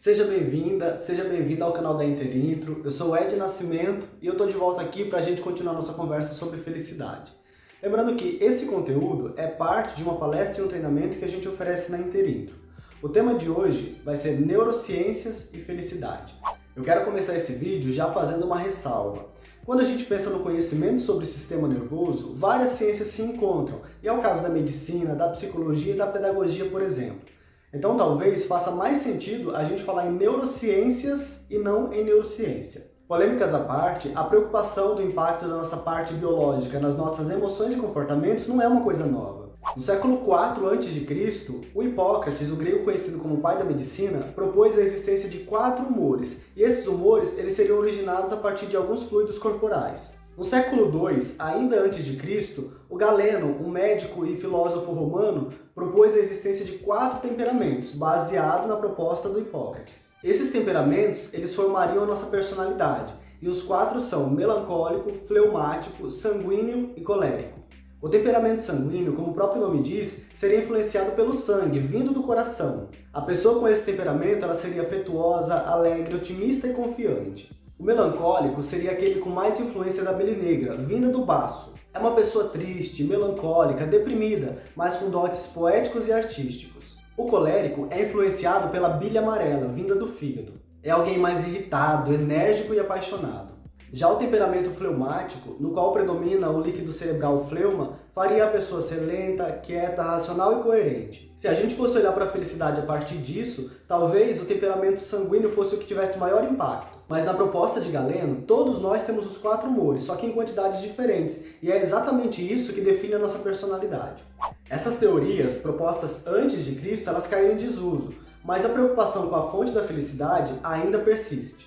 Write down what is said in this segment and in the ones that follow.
Seja bem-vinda, seja bem-vindo ao canal da Interintro. Eu sou o Ed Nascimento e eu estou de volta aqui para a gente continuar nossa conversa sobre felicidade. Lembrando que esse conteúdo é parte de uma palestra e um treinamento que a gente oferece na Interintro. O tema de hoje vai ser neurociências e felicidade. Eu quero começar esse vídeo já fazendo uma ressalva. Quando a gente pensa no conhecimento sobre o sistema nervoso, várias ciências se encontram, e é o caso da medicina, da psicologia e da pedagogia, por exemplo. Então talvez faça mais sentido a gente falar em neurociências e não em neurociência. Polêmicas à parte, a preocupação do impacto da nossa parte biológica nas nossas emoções e comportamentos não é uma coisa nova. No século IV a.C., o Hipócrates, o grego conhecido como pai da medicina, propôs a existência de 4 humores, e esses humores eles seriam originados a partir de alguns fluidos corporais. No século II, ainda antes de Cristo, o Galeno, um médico e filósofo romano, propôs a existência de 4 temperamentos, baseado na proposta do Hipócrates. Esses temperamentos, eles formariam a nossa personalidade, e os 4 são melancólico, fleumático, sanguíneo e colérico. O temperamento sanguíneo, como o próprio nome diz, seria influenciado pelo sangue, vindo do coração. A pessoa com esse temperamento ela seria afetuosa, alegre, otimista e confiante. O melancólico seria aquele com mais influência da bile negra, vinda do baço. É uma pessoa triste, melancólica, deprimida, mas com dotes poéticos e artísticos. O colérico é influenciado pela bile amarela, vinda do fígado. É alguém mais irritado, enérgico e apaixonado. Já o temperamento fleumático, no qual predomina o líquido cerebral fleuma, faria a pessoa ser lenta, quieta, racional e coerente. Se a gente fosse olhar para a felicidade a partir disso, talvez o temperamento sanguíneo fosse o que tivesse maior impacto. Mas na proposta de Galeno, todos nós temos os 4 humores, só que em quantidades diferentes, e é exatamente isso que define a nossa personalidade. Essas teorias, propostas antes de Cristo, elas caíram em desuso, mas a preocupação com a fonte da felicidade ainda persiste.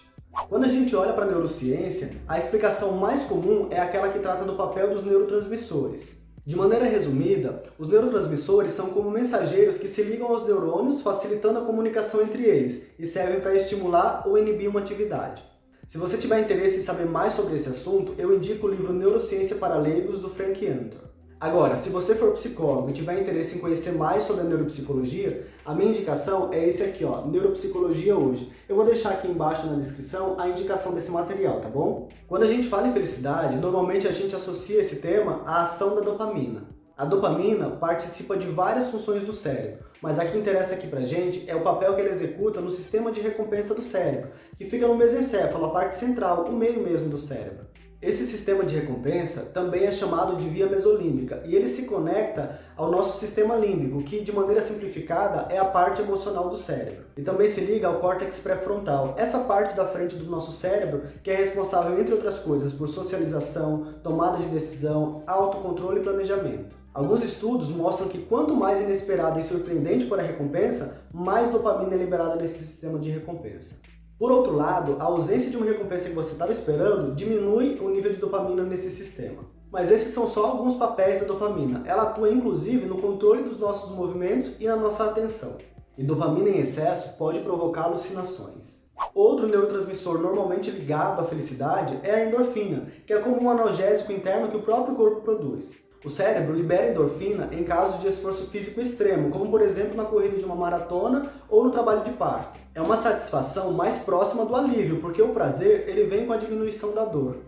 Quando a gente olha para a neurociência, a explicação mais comum é aquela que trata do papel dos neurotransmissores. De maneira resumida, os neurotransmissores são como mensageiros que se ligam aos neurônios, facilitando a comunicação entre eles, e servem para estimular ou inibir uma atividade. Se você tiver interesse em saber mais sobre esse assunto, eu indico o livro Neurociência para Leigos, do Frank Antor. Agora, se você for psicólogo e tiver interesse em conhecer mais sobre a neuropsicologia, a minha indicação é esse aqui, ó, Neuropsicologia Hoje. Eu vou deixar aqui embaixo na descrição a indicação desse material, tá bom? Quando a gente fala em felicidade, normalmente a gente associa esse tema à ação da dopamina. A dopamina participa de várias funções do cérebro, mas a que interessa aqui pra gente é o papel que ela executa no sistema de recompensa do cérebro, que fica no mesencéfalo, a parte central, o meio mesmo do cérebro. Esse sistema de recompensa também é chamado de via mesolímbica e ele se conecta ao nosso sistema límbico, que de maneira simplificada é a parte emocional do cérebro. E também se liga ao córtex pré-frontal, essa parte da frente do nosso cérebro que é responsável, entre outras coisas, por socialização, tomada de decisão, autocontrole e planejamento. Alguns estudos mostram que quanto mais inesperada e surpreendente for a recompensa, mais dopamina é liberada nesse sistema de recompensa. Por outro lado, a ausência de uma recompensa que você estava esperando diminui o nível de dopamina nesse sistema. Mas esses são só alguns papéis da dopamina. Ela atua inclusive no controle dos nossos movimentos e na nossa atenção. E dopamina em excesso pode provocar alucinações. Outro neurotransmissor normalmente ligado à felicidade é a endorfina, que é como um analgésico interno que o próprio corpo produz. O cérebro libera endorfina em casos de esforço físico extremo, como por exemplo na corrida de uma maratona ou no trabalho de parto. É uma satisfação mais próxima do alívio, porque o prazer ele vem com a diminuição da dor.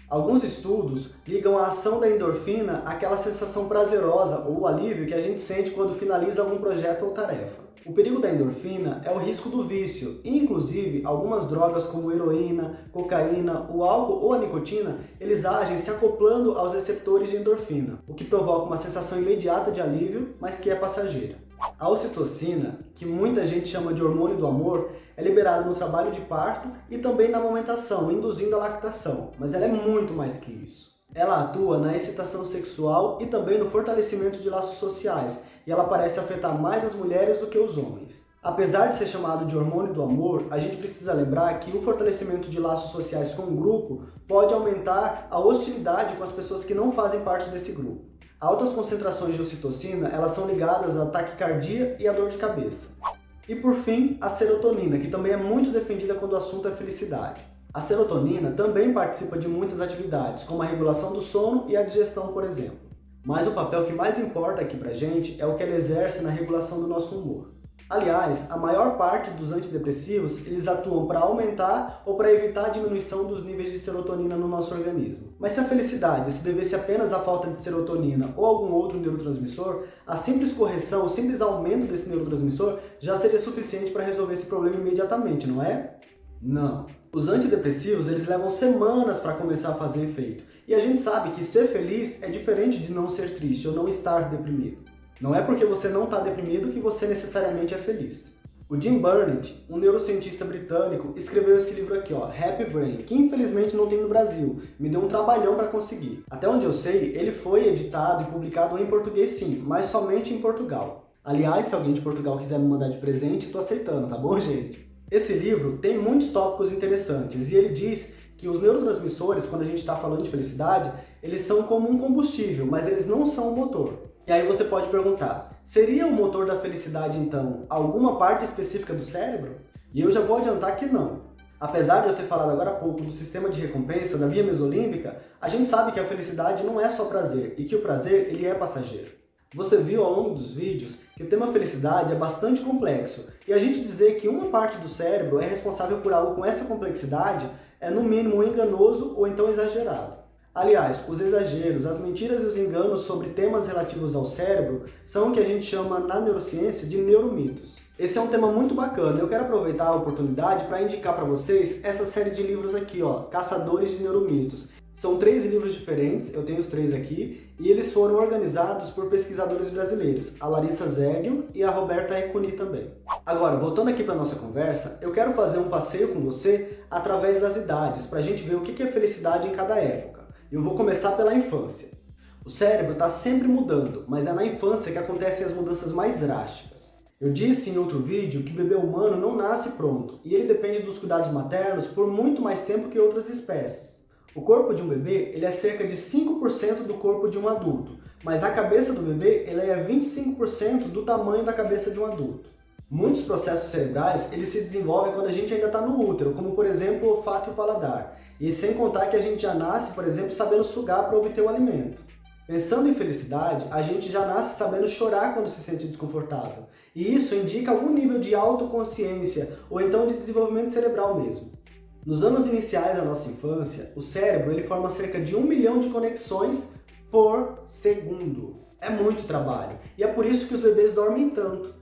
Alguns estudos ligam a ação da endorfina àquela sensação prazerosa ou alívio que a gente sente quando finaliza algum projeto ou tarefa. O perigo da endorfina é o risco do vício, e inclusive algumas drogas como heroína, cocaína, o álcool ou a nicotina, eles agem se acoplando aos receptores de endorfina, o que provoca uma sensação imediata de alívio, mas que é passageira. A ocitocina, que muita gente chama de hormônio do amor, é liberada no trabalho de parto e também na amamentação, induzindo a lactação, mas ela é muito mais que isso. Ela atua na excitação sexual e também no fortalecimento de laços sociais, e ela parece afetar mais as mulheres do que os homens. Apesar de ser chamado de hormônio do amor, a gente precisa lembrar que o fortalecimento de laços sociais com o grupo pode aumentar a hostilidade com as pessoas que não fazem parte desse grupo. Altas concentrações de ocitocina, elas são ligadas à taquicardia e à dor de cabeça. E por fim, a serotonina, que também é muito defendida quando o assunto é felicidade. A serotonina também participa de muitas atividades, como a regulação do sono e a digestão, por exemplo. Mas o papel que mais importa aqui pra gente é o que ela exerce na regulação do nosso humor. Aliás, a maior parte dos antidepressivos, eles atuam para aumentar ou para evitar a diminuição dos níveis de serotonina no nosso organismo. Mas se a felicidade se devesse apenas à falta de serotonina ou algum outro neurotransmissor, a simples correção, o simples aumento desse neurotransmissor já seria suficiente para resolver esse problema imediatamente, não é? Não. Os antidepressivos, eles levam semanas para começar a fazer efeito. E a gente sabe que ser feliz é diferente de não ser triste ou não estar deprimido. Não é porque você não está deprimido que você necessariamente é feliz. O Jim Burnett, um neurocientista britânico, escreveu esse livro aqui, Happy Brain, que infelizmente não tem no Brasil. Me deu um trabalhão para conseguir. Até onde eu sei, ele foi editado e publicado em português sim, mas somente em Portugal. Aliás, se alguém de Portugal quiser me mandar de presente, estou aceitando, tá bom, gente? Esse livro tem muitos tópicos interessantes e ele diz que os neurotransmissores, quando a gente está falando de felicidade, eles são como um combustível, mas eles não são o motor. E aí você pode perguntar, seria o motor da felicidade, então, alguma parte específica do cérebro? E eu já vou adiantar que não. Apesar de eu ter falado agora há pouco do sistema de recompensa, da via mesolímbica, a gente sabe que a felicidade não é só prazer, e que o prazer, ele é passageiro. Você viu ao longo dos vídeos que o tema felicidade é bastante complexo, e a gente dizer que uma parte do cérebro é responsável por algo com essa complexidade é no mínimo enganoso ou então exagerado. Aliás, os exageros, as mentiras e os enganos sobre temas relativos ao cérebro são o que a gente chama na neurociência de neuromitos. Esse é um tema muito bacana e eu quero aproveitar a oportunidade para indicar para vocês essa série de livros aqui, Caçadores de Neuromitos. São 3 livros diferentes, eu tenho os 3 aqui, e eles foram organizados por pesquisadores brasileiros, a Larissa Zeglio e a Roberta Ecuni também. Agora, voltando aqui para a nossa conversa, eu quero fazer um passeio com você através das idades, para a gente ver o que é felicidade em cada época. Eu vou começar pela infância. O cérebro está sempre mudando, mas é na infância que acontecem as mudanças mais drásticas. Eu disse em outro vídeo que o bebê humano não nasce pronto, e ele depende dos cuidados maternos por muito mais tempo que outras espécies. O corpo de um bebê ele é cerca de 5% do corpo de um adulto, mas a cabeça do bebê ela é 25% do tamanho da cabeça de um adulto. Muitos processos cerebrais eles se desenvolvem quando a gente ainda está no útero, como por exemplo o olfato e o paladar. E sem contar que a gente já nasce, por exemplo, sabendo sugar para obter o alimento. Pensando em felicidade, a gente já nasce sabendo chorar quando se sente desconfortável. E isso indica algum nível de autoconsciência ou então de desenvolvimento cerebral mesmo. Nos anos iniciais da nossa infância, o cérebro ele forma cerca de 1 milhão de conexões por segundo. É muito trabalho e é por isso que os bebês dormem tanto.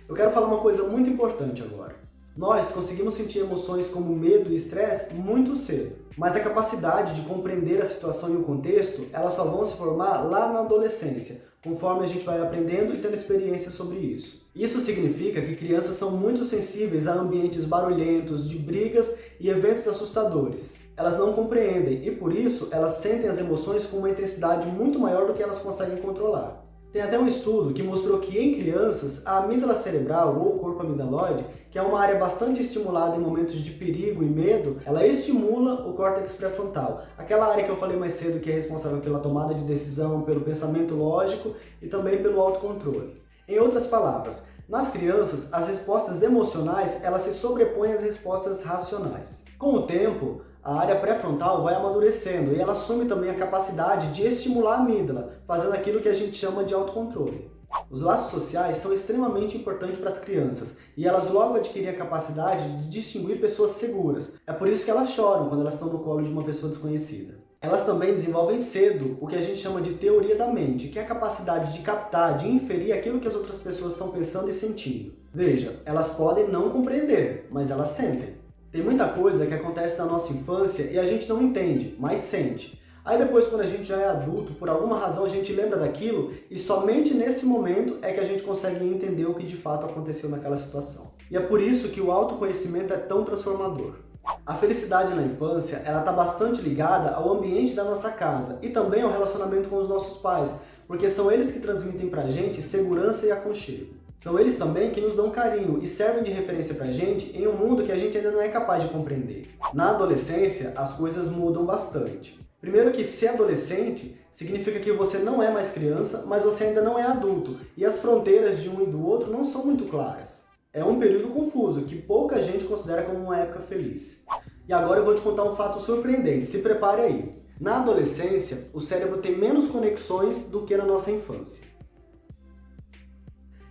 Eu quero falar uma coisa muito importante agora. Nós conseguimos sentir emoções como medo e estresse muito cedo, mas a capacidade de compreender a situação e o contexto, elas só vão se formar lá na adolescência, conforme a gente vai aprendendo e tendo experiência sobre isso. Isso significa que crianças são muito sensíveis a ambientes barulhentos, de brigas e eventos assustadores. Elas não compreendem e, por isso, elas sentem as emoções com uma intensidade muito maior do que elas conseguem controlar. Tem até um estudo que mostrou que em crianças, a amígdala cerebral ou o corpo amigdaloide, que é uma área bastante estimulada em momentos de perigo e medo, ela estimula o córtex pré-frontal, aquela área que eu falei mais cedo que é responsável pela tomada de decisão, pelo pensamento lógico e também pelo autocontrole. Em outras palavras, nas crianças, as respostas emocionais elas se sobrepõem às respostas racionais. Com o tempo, a área pré-frontal vai amadurecendo e ela assume também a capacidade de estimular a amígdala, fazendo aquilo que a gente chama de autocontrole. Os laços sociais são extremamente importantes para as crianças e elas logo adquirem a capacidade de distinguir pessoas seguras. É por isso que elas choram quando elas estão no colo de uma pessoa desconhecida. Elas também desenvolvem cedo o que a gente chama de teoria da mente, que é a capacidade de captar, de inferir aquilo que as outras pessoas estão pensando e sentindo. Veja, elas podem não compreender, mas elas sentem. Tem muita coisa que acontece na nossa infância e a gente não entende, mas sente. Aí depois, quando a gente já é adulto, por alguma razão a gente lembra daquilo e somente nesse momento é que a gente consegue entender o que de fato aconteceu naquela situação. E é por isso que o autoconhecimento é tão transformador. A felicidade na infância, ela está bastante ligada ao ambiente da nossa casa e também ao relacionamento com os nossos pais, porque são eles que transmitem pra gente segurança e aconchego. São eles também que nos dão carinho e servem de referência pra gente em um mundo que a gente ainda não é capaz de compreender. Na adolescência, as coisas mudam bastante. Primeiro que ser adolescente significa que você não é mais criança, mas você ainda não é adulto, e as fronteiras de um e do outro não são muito claras. É um período confuso, que pouca gente considera como uma época feliz. E agora eu vou te contar um fato surpreendente, se prepare aí. Na adolescência, o cérebro tem menos conexões do que na nossa infância.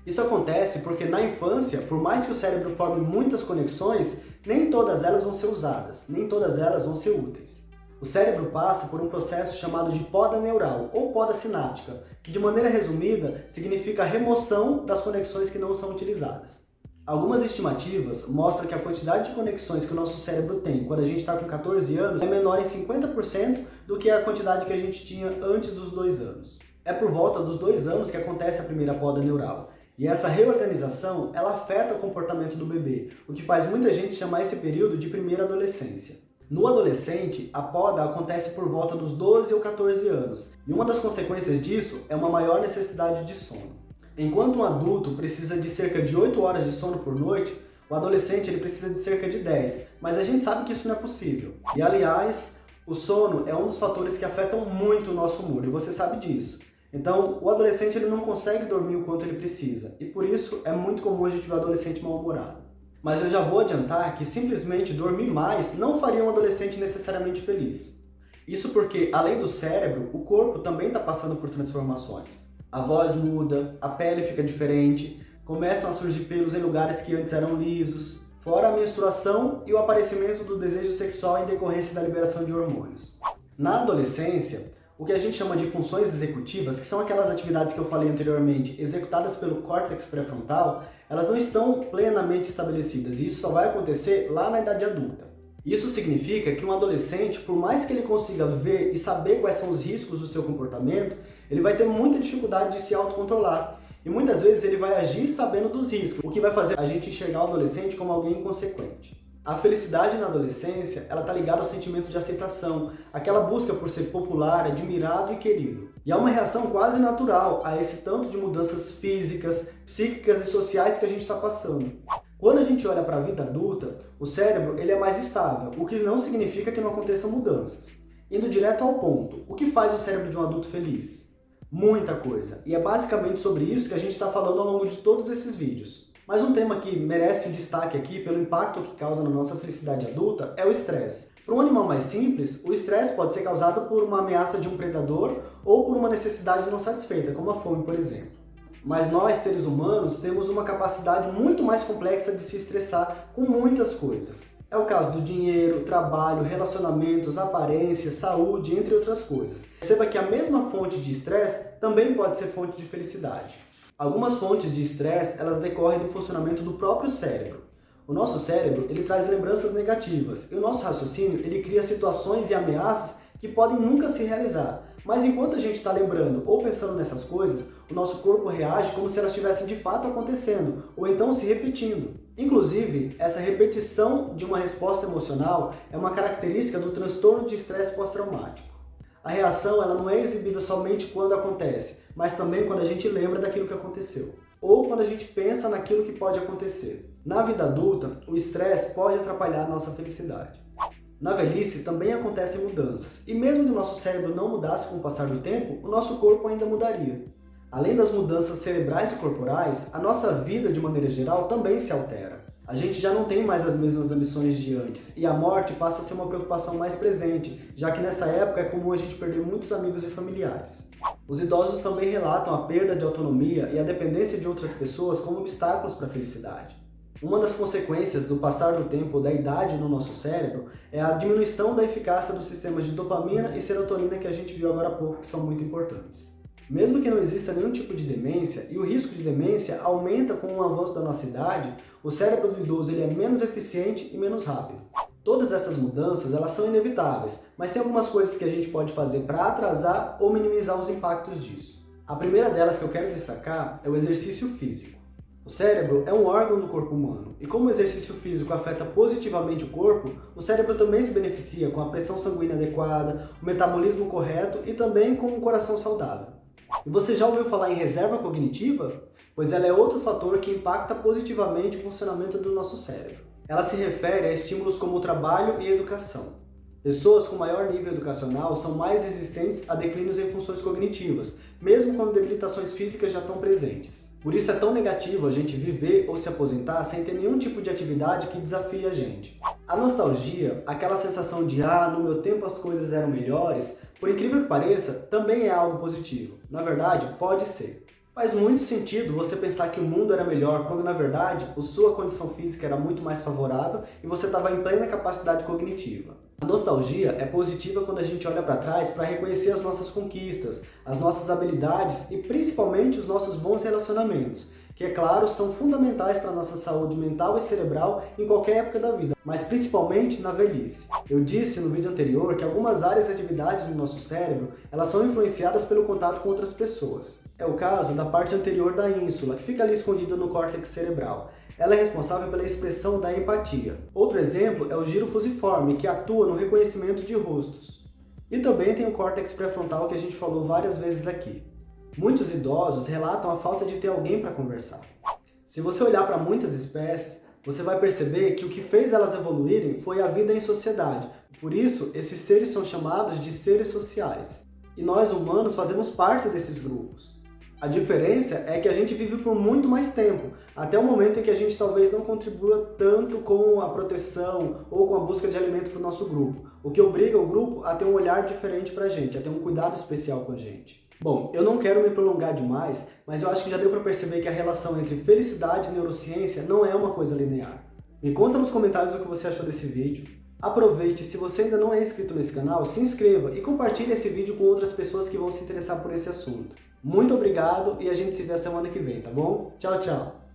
Isso acontece porque na infância, por mais que o cérebro forme muitas conexões, nem todas elas vão ser usadas, nem todas elas vão ser úteis. O cérebro passa por um processo chamado de poda neural ou poda sináptica, que de maneira resumida significa a remoção das conexões que não são utilizadas. Algumas estimativas mostram que a quantidade de conexões que o nosso cérebro tem quando a gente está com 14 anos é menor em 50% do que a quantidade que a gente tinha antes dos 2 anos. É por volta dos 2 anos que acontece a primeira poda neural. E essa reorganização, ela afeta o comportamento do bebê, o que faz muita gente chamar esse período de primeira adolescência. No adolescente, a poda acontece por volta dos 12 ou 14 anos, e uma das consequências disso é uma maior necessidade de sono. Enquanto um adulto precisa de cerca de 8 horas de sono por noite, o adolescente ele precisa de cerca de 10, mas a gente sabe que isso não é possível. E aliás, o sono é um dos fatores que afetam muito o nosso humor, e você sabe disso. Então, o adolescente ele não consegue dormir o quanto ele precisa, e por isso é muito comum a gente ver o adolescente mal-humorado. Mas eu já vou adiantar que simplesmente dormir mais não faria um adolescente necessariamente feliz. Isso porque, além do cérebro, o corpo também está passando por transformações. A voz muda, a pele fica diferente, começam a surgir pelos em lugares que antes eram lisos, fora a menstruação e o aparecimento do desejo sexual em decorrência da liberação de hormônios. Na adolescência, o que a gente chama de funções executivas, que são aquelas atividades que eu falei anteriormente, executadas pelo córtex pré-frontal, elas não estão plenamente estabelecidas, e isso só vai acontecer lá na idade adulta. Isso significa que um adolescente, por mais que ele consiga ver e saber quais são os riscos do seu comportamento, ele vai ter muita dificuldade de se autocontrolar. E muitas vezes ele vai agir sabendo dos riscos, o que vai fazer a gente enxergar o adolescente como alguém inconsequente. A felicidade na adolescência, ela está ligada ao sentimento de aceitação, aquela busca por ser popular, admirado e querido. E é uma reação quase natural a esse tanto de mudanças físicas, psíquicas e sociais que a gente está passando. Quando a gente olha para a vida adulta, o cérebro ele é mais estável, o que não significa que não aconteçam mudanças. Indo direto ao ponto, o que faz o cérebro de um adulto feliz? Muita coisa, e é basicamente sobre isso que a gente está falando ao longo de todos esses vídeos. Mas um tema que merece um destaque aqui pelo impacto que causa na nossa felicidade adulta é o estresse. Para um animal mais simples, o estresse pode ser causado por uma ameaça de um predador ou por uma necessidade não satisfeita, como a fome, por exemplo. Mas nós, seres humanos, temos uma capacidade muito mais complexa de se estressar com muitas coisas. É o caso do dinheiro, trabalho, relacionamentos, aparência, saúde, entre outras coisas. Perceba que a mesma fonte de estresse também pode ser fonte de felicidade. Algumas fontes de estresse, elas decorrem do funcionamento do próprio cérebro. O nosso cérebro, ele traz lembranças negativas, e o nosso raciocínio, ele cria situações e ameaças que podem nunca se realizar. Mas enquanto a gente está lembrando ou pensando nessas coisas, o nosso corpo reage como se elas estivessem de fato acontecendo, ou então se repetindo. Inclusive, essa repetição de uma resposta emocional é uma característica do transtorno de estresse pós-traumático. A reação ela não é exibida somente quando acontece, mas também quando a gente lembra daquilo que aconteceu, ou quando a gente pensa naquilo que pode acontecer. Na vida adulta, o estresse pode atrapalhar a nossa felicidade. Na velhice também acontecem mudanças, e mesmo que o nosso cérebro não mudasse com o passar do tempo, o nosso corpo ainda mudaria. Além das mudanças cerebrais e corporais, a nossa vida de maneira geral também se altera. A gente já não tem mais as mesmas ambições de antes, e a morte passa a ser uma preocupação mais presente, já que nessa época é comum a gente perder muitos amigos e familiares. Os idosos também relatam a perda de autonomia e a dependência de outras pessoas como obstáculos para a felicidade. Uma das consequências do passar do tempo ou da idade no nosso cérebro é a diminuição da eficácia dos sistemas de dopamina e serotonina que a gente viu agora há pouco, que são muito importantes. Mesmo que não exista nenhum tipo de demência, e o risco de demência aumenta com o avanço da nossa idade, o cérebro do idoso ele é menos eficiente e menos rápido. Todas essas mudanças elas são inevitáveis, mas tem algumas coisas que a gente pode fazer para atrasar ou minimizar os impactos disso. A primeira delas que eu quero destacar é o exercício físico. O cérebro é um órgão do corpo humano, e como o exercício físico afeta positivamente o corpo, o cérebro também se beneficia com a pressão sanguínea adequada, o metabolismo correto e também com um coração saudável. E você já ouviu falar em reserva cognitiva? Pois ela é outro fator que impacta positivamente o funcionamento do nosso cérebro. Ela se refere a estímulos como o trabalho e a educação. Pessoas com maior nível educacional são mais resistentes a declínios em funções cognitivas, mesmo quando debilitações físicas já estão presentes. Por isso é tão negativo a gente viver ou se aposentar sem ter nenhum tipo de atividade que desafie a gente. A nostalgia, aquela sensação de no meu tempo as coisas eram melhores, por incrível que pareça, também é algo positivo. Na verdade, pode ser. Faz muito sentido você pensar que o mundo era melhor quando, na verdade, a sua condição física era muito mais favorável e você estava em plena capacidade cognitiva. A nostalgia é positiva quando a gente olha para trás para reconhecer as nossas conquistas, as nossas habilidades e principalmente os nossos bons relacionamentos, que, é claro, são fundamentais para a nossa saúde mental e cerebral em qualquer época da vida, mas principalmente na velhice. Eu disse no vídeo anterior que algumas áreas e atividades do nosso cérebro, elas são influenciadas pelo contato com outras pessoas. É o caso da parte anterior da ínsula, que fica ali escondida no córtex cerebral. Ela é responsável pela expressão da empatia. Outro exemplo é o giro fusiforme, que atua no reconhecimento de rostos. E também tem o córtex pré-frontal, que a gente falou várias vezes aqui. Muitos idosos relatam a falta de ter alguém para conversar. Se você olhar para muitas espécies, você vai perceber que o que fez elas evoluírem foi a vida em sociedade. Por isso, esses seres são chamados de seres sociais. E nós, humanos, fazemos parte desses grupos. A diferença é que a gente vive por muito mais tempo, até o momento em que a gente talvez não contribua tanto com a proteção ou com a busca de alimento para o nosso grupo, o que obriga o grupo a ter um olhar diferente para a gente, a ter um cuidado especial com a gente. Bom, eu não quero me prolongar demais, mas eu acho que já deu para perceber que a relação entre felicidade e neurociência não é uma coisa linear. Me conta nos comentários o que você achou desse vídeo. Aproveite, se você ainda não é inscrito nesse canal, se inscreva e compartilhe esse vídeo com outras pessoas que vão se interessar por esse assunto. Muito obrigado e a gente se vê a semana que vem, tá bom? Tchau, tchau!